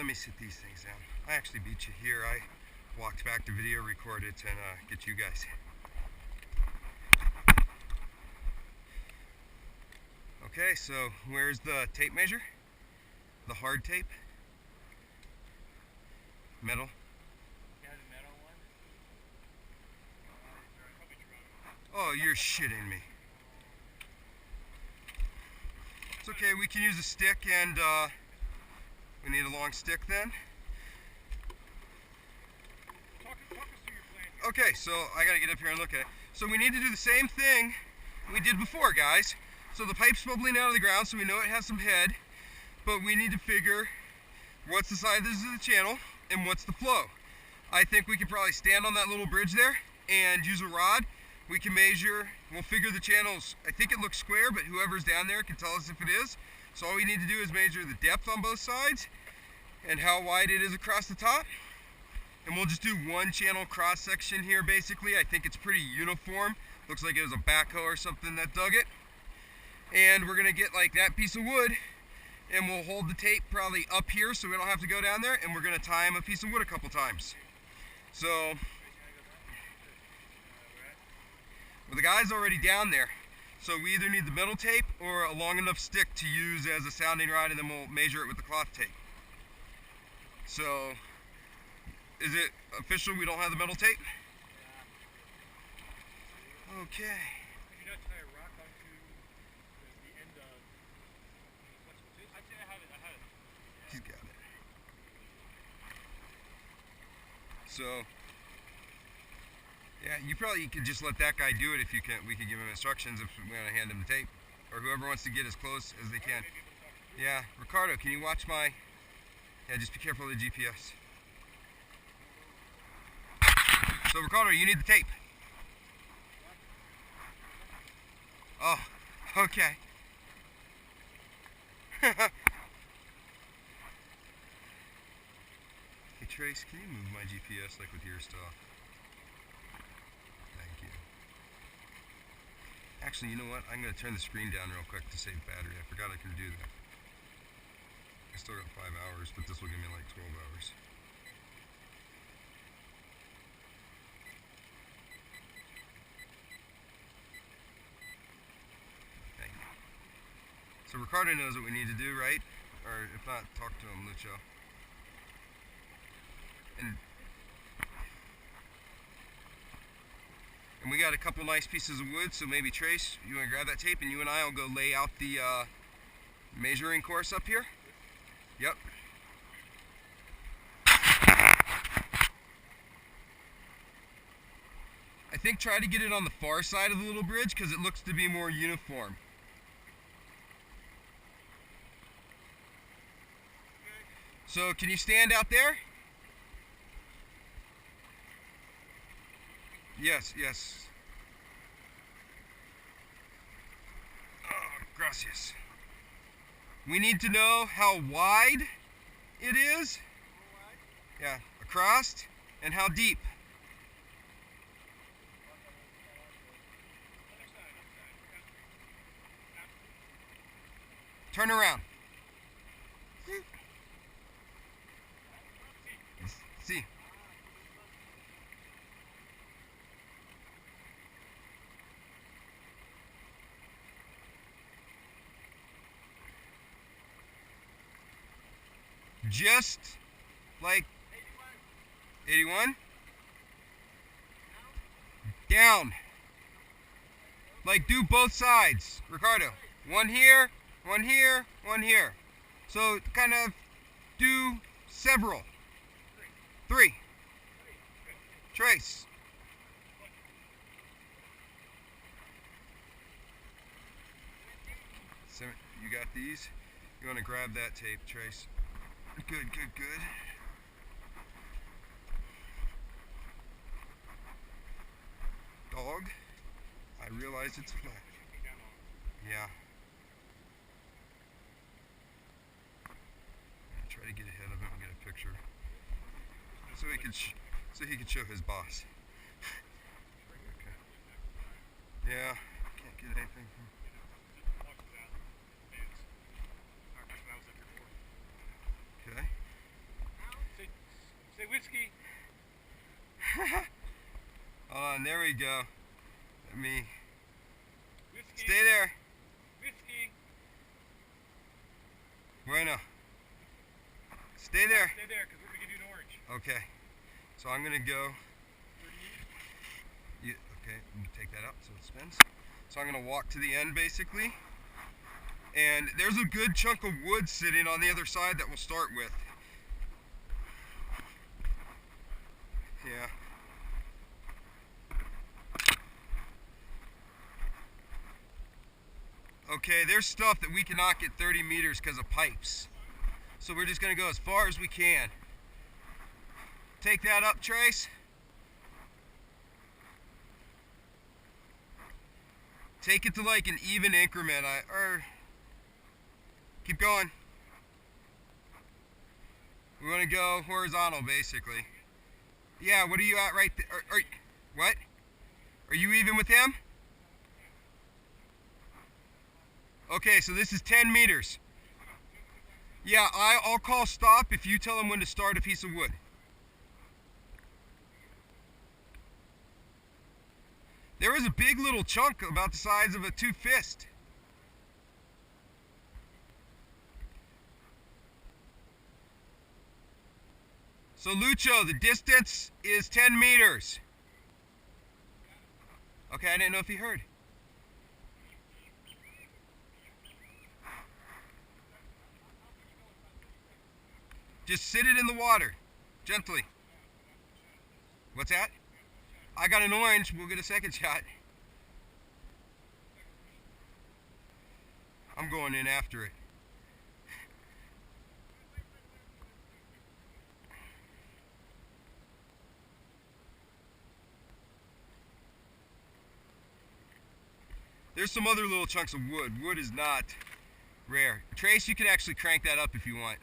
let me sit these things down. I actually beat you here. I walked back to video record it and get you guys. Okay, so where's the tape measure? The hard tape? Metal? Yeah, the metal one. Oh, you're shitting me. It's okay, we can use a stick and we need a long stick then. Talk us through your plan here. Okay, so I gotta get up here and look at it. So we need to do the same thing we did before, guys. So the pipe's bubbling out of the ground, so we know it has some head, but we need to figure what's the size of the channel and what's the flow. I think we could probably stand on that little bridge there and use a rod. We can measure, we'll figure the channels. I think it looks square, but whoever's down there can tell us if it is. So all we need to do is measure the depth on both sides and how wide it is across the top. And we'll just do one channel cross section here basically. I think it's pretty uniform. Looks like it was a backhoe or something that dug it. And we're gonna get like that piece of wood and we'll hold the tape probably up here so we don't have to go down there, and we're gonna time a piece of wood a couple times. So, well, the guy's already down there. So we either need the metal tape or a long enough stick to use as a sounding rod, and then we'll measure it with the cloth tape. So, is it official we don't have the metal tape? Okay. Could you not tie a rock onto the end of the flexible tube? I'd say I have it. He's got it. So, yeah, you probably could just let that guy do it if you can. We could give him instructions if we want to hand him the tape, or whoever wants to get as close as they can. Yeah, Ricardo, can you watch my? Yeah, just be careful of the GPS. So Ricardo, you need the tape. Oh, okay. Hey Trace, can you move my GPS like with your stuff? Thank you. Actually, you know what? I'm going to turn the screen down real quick to save battery. I forgot I could do that. I still got 5 hours, but this will give me like 12 hours. Thank you. So Ricardo knows what we need to do, right? Or if not, talk to him, Lucho. And we got a couple nice pieces of wood, so maybe Trace, you want to grab that tape and you and I will go lay out the measuring course up here? Yep. I think try to get it on the far side of the little bridge because it looks to be more uniform. So can you stand out there? Yes, yes. Oh, gracias. We need to know how wide it is. Yeah, across, and how deep. Turn around. See. Just like 81? Down. Like do both sides, Ricardo. One here, one here, one here. So kind of do several. 3. Trace. So you got these? You want to grab that tape, Trace? Good, good, good. Dog, I realize it's flat. Yeah. I'll try to get ahead of him and get a picture. So he could show his boss. Okay. Yeah, can't get anything from. Okay. Whiskey. Hold on, there we go. Let me Whiskey. stay there. Whiskey. Bueno. Stay there. Stay there, because we're going to give you an orange. Okay. So I'm gonna go. 30 meters. Okay, I'm gonna take that out so it spins. So I'm gonna walk to the end basically. And there's a good chunk of wood sitting on the other side that we'll start with. Yeah. Okay, there's stuff that we cannot get 30 meters because of pipes. So we're just gonna go as far as we can. Take that up, Trace. Take it to like an even increment, or keep going. We want to go horizontal, basically. Yeah, what are you at right there? What? Are you even with him? Okay, so this is 10 meters. Yeah, I'll call stop if you tell him when to start a piece of wood. There was a big little chunk about the size of a 2 fist. So Lucho, the distance is 10 meters. Okay, I didn't know if he heard. Just sit it in the water, gently. What's that? I got an orange, we'll get a second shot. I'm going in after it. There's some other little chunks of wood. Wood is not rare. Trace, you can actually crank that up if you want.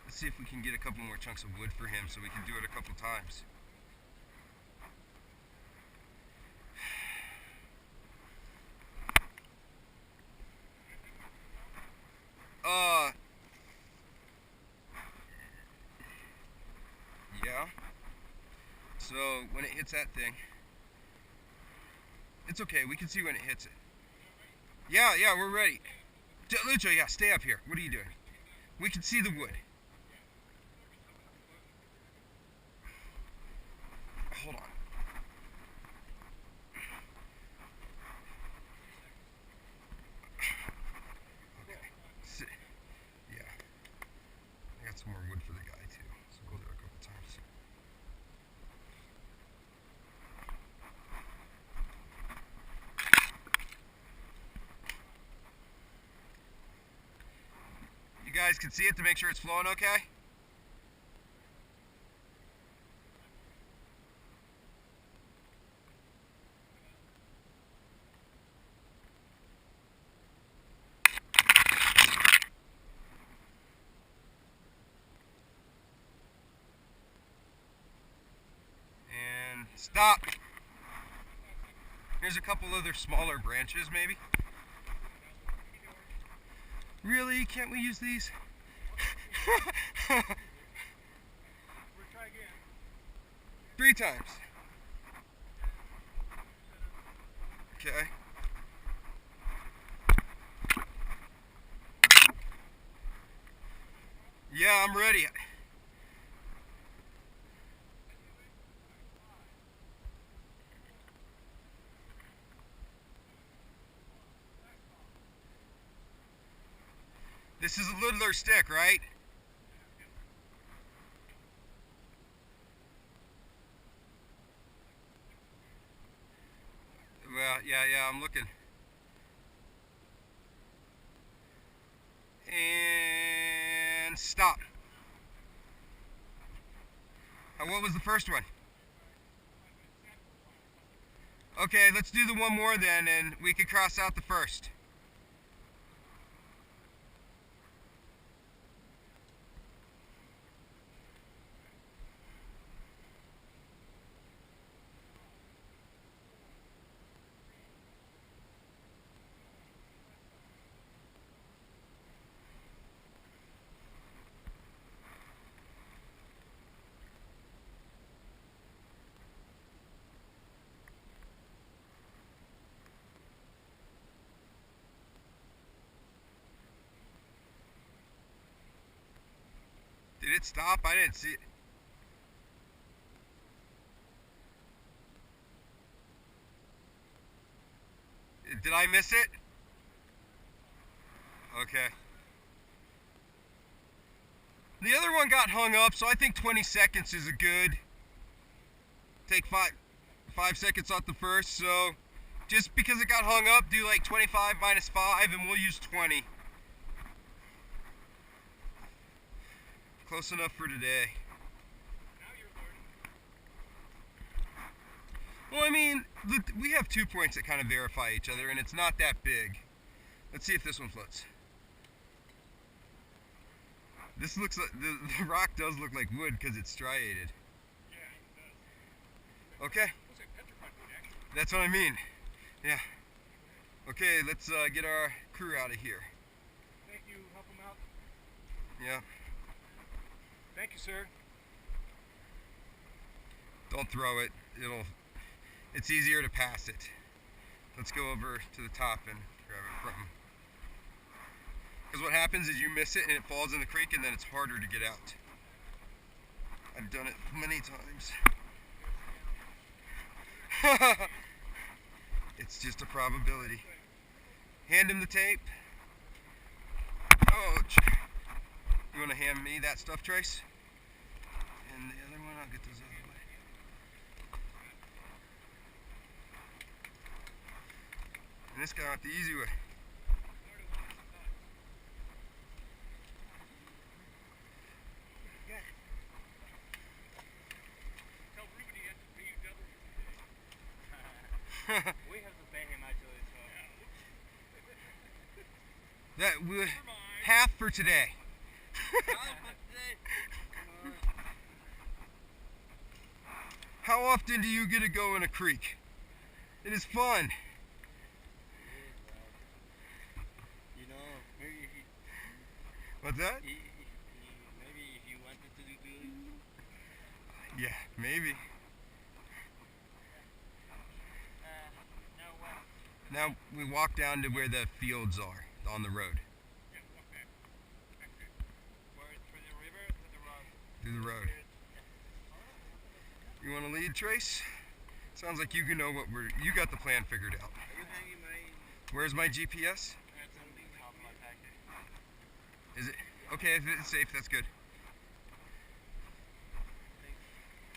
Let's see if we can get a couple more chunks of wood for him so we can do it a couple times. Yeah. So when it hits that thing, it's okay. We can see when it hits it. Yeah, we're ready. Lucho, yeah, stay up here. What are you doing? We can see the wood. Hold on. Okay. Sit. Yeah. I got some more wood for the guy too, so we'll do it a couple times. You guys can see it to make sure it's flowing okay? Stop! Here's a couple other smaller branches, maybe. Really? Can't we use these? We'll try again. 3 times. Okay. Yeah, I'm ready. This is a littler stick, right? Well, yeah, I'm looking. And stop. What was the first one? Okay, let's do the one more then, and we can cross out the first. it stop? I didn't see it. Did I miss it? Okay. The other one got hung up, so I think 20 seconds is a good. Take five seconds off the first, so just because it got hung up, do like 25 minus 5 and we'll use 20. Close enough for today. Now you're learning. Well, I mean, we have 2 points that kind of verify each other, and it's not that big. Let's see if this one floats. This looks like, the rock does look like wood because it's striated. Yeah, it does. Okay, Looks like petrified wood, actually. that's what I mean. Yeah. Okay, let's get our crew out of here. Thank you. Help him out. Yeah. Thank you, sir. Don't throw it. It's easier to pass it. Let's go over to the top and grab it from. Because what happens is you miss it and it falls in the creek and then it's harder to get out. I've done it many times. It's just a probability. Hand him the tape. Oh, you want to hand me that stuff, Trace? And the other one, I'll get those out of the way. And this guy went the easy way. Tell Ruben he has to pay you double today. We have to pay him actually, so. That half for today. How often do you get to go in a creek? It is fun. You know, maybe if you, What's that? maybe if you wanted to do it. Yeah, maybe. Now what? Now we walk down to where the fields are on the road. Yeah, walk back. Back there. Where through the river or through the road? Through the road. You want to lead, Trace? Sounds like you can know what you got the plan figured out. Are you hanging my? Where's my GPS? That's on the top of my package. Is it? Okay, if it's safe, that's good.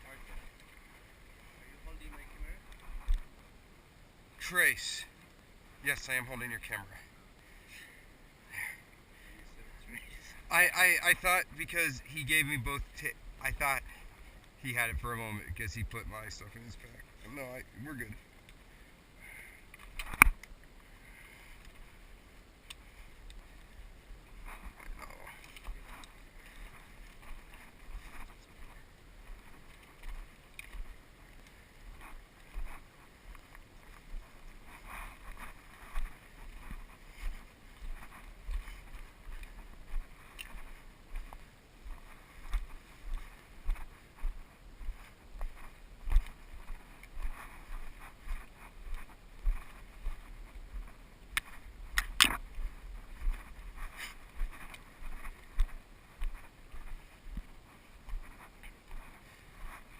Martha, are you holding my camera? Trace. Yes, I am holding your camera. I thought because he gave me both I thought he had it for a moment because he put my stuff in his pack. No, we're good.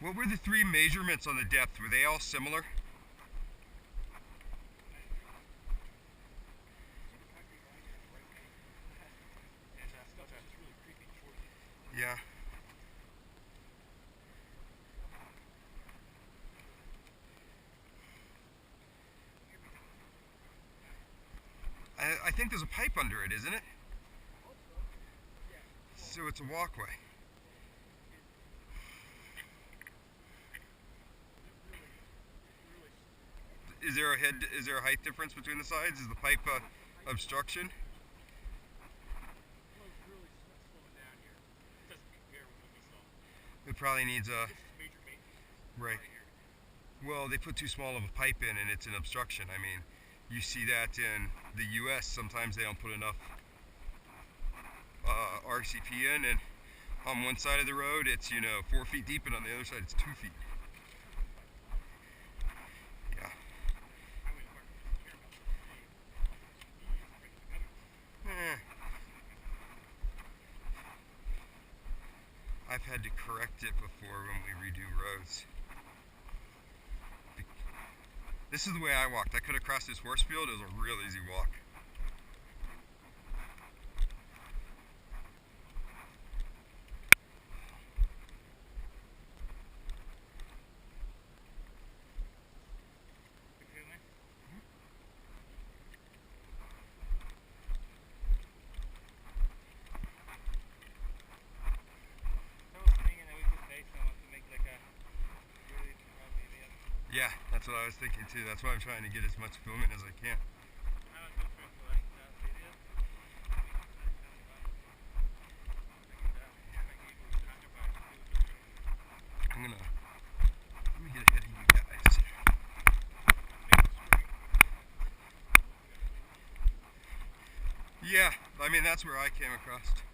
What were the 3 measurements on the depth? Were they all similar? Yeah. I think there's a pipe under it, isn't it? So it's a walkway. Is there a height difference between the sides? Is the pipe obstruction? It probably needs a right. Well, they put too small of a pipe in and it's an obstruction. I mean, you see that in the US. Sometimes they don't put enough RCP in, and on one side of the road it's 4 feet deep, and on the other side it's 2 feet. Yeah. I've had to correct it before when we redo roads. This is the way I walked. I could have crossed this horse field. It was a real easy walk. Yeah, that's what I was thinking too. That's why I'm trying to get as much filming as I can. Let me get ahead of you guys. Yeah, I mean that's where I came across.